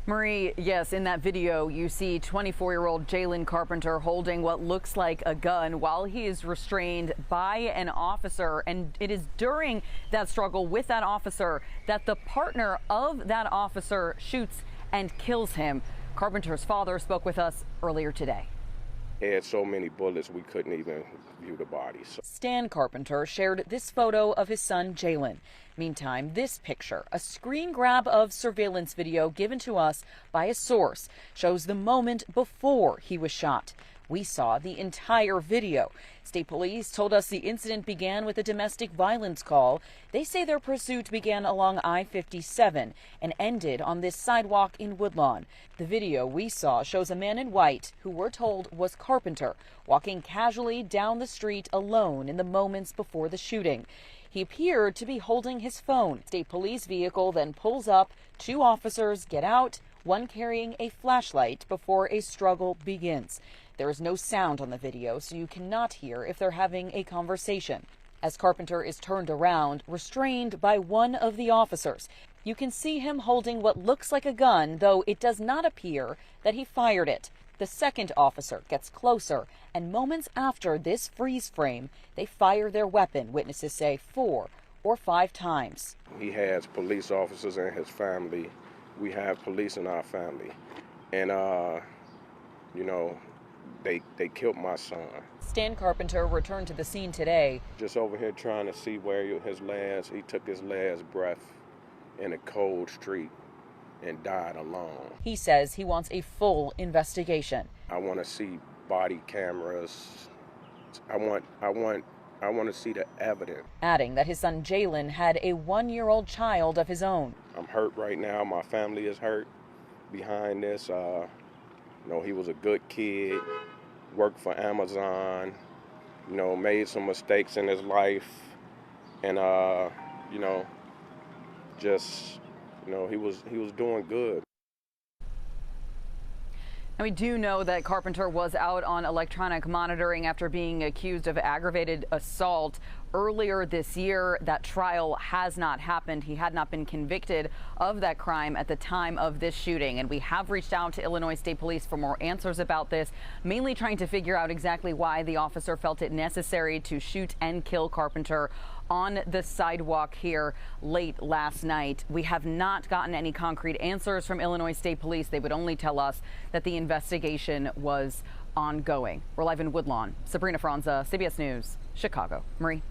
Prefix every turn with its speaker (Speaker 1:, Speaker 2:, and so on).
Speaker 1: Marie, yes, in that video, you see 24-year-old Jalen Carpenter holding what looks like a gun while he is restrained by an officer. And it is during that struggle with that officer that the partner of that officer shoots and kills him. Carpenter's father spoke with us earlier today.
Speaker 2: He had so many bullets we couldn't even view the body.
Speaker 1: Stan Carpenter shared this photo of his son Jalen. Meantime, this picture, a screen grab of surveillance video given to us by a source, shows the moment before he was shot. We saw the entire video. State police told us the incident began with a domestic violence call. They say their pursuit began along I-57 and ended on this sidewalk in Woodlawn. The video we saw shows a man in white, who we're told was Carpenter, walking casually down the street alone in the moments before the shooting. He appeared to be holding his phone. State police vehicle then pulls up. Two officers get out, one carrying a flashlight before a struggle begins. There is no sound on the video, so you cannot hear if they're having a conversation. As Carpenter is turned around, restrained by one of the officers, you can see him holding what looks like a gun, though it does not appear that he fired it. The second officer gets closer, and moments after this freeze frame, they fire their weapon, witnesses say 4 or 5 times.
Speaker 2: He has police officers in his family. We have police in our family. And, they killed my son.
Speaker 1: Stan Carpenter returned to the scene today.
Speaker 2: Just over here trying to see where he took his last breath in a cold street and died alone.
Speaker 1: He says he wants a full investigation.
Speaker 2: I want to see body cameras. I want to see the evidence.
Speaker 1: Adding that his son Jalen had a 1-year-old child of his own.
Speaker 2: I'm hurt right now. My family is hurt behind this. He was a good kid, worked for Amazon, made some mistakes in his life, and he was doing good.
Speaker 1: And we do know that Carpenter was out on electronic monitoring after being accused of aggravated assault earlier this year. That trial has not happened. He had not been convicted of that crime at the time of this shooting. And we have reached out to Illinois State Police for more answers about this, mainly trying to figure out exactly why the officer felt it necessary to shoot and kill Carpenter on the sidewalk here late last night. We have not gotten any concrete answers from Illinois State Police. They would only tell us that the investigation was ongoing. We're live in Woodlawn. Sabrina Franza, CBS News, Chicago. Marie.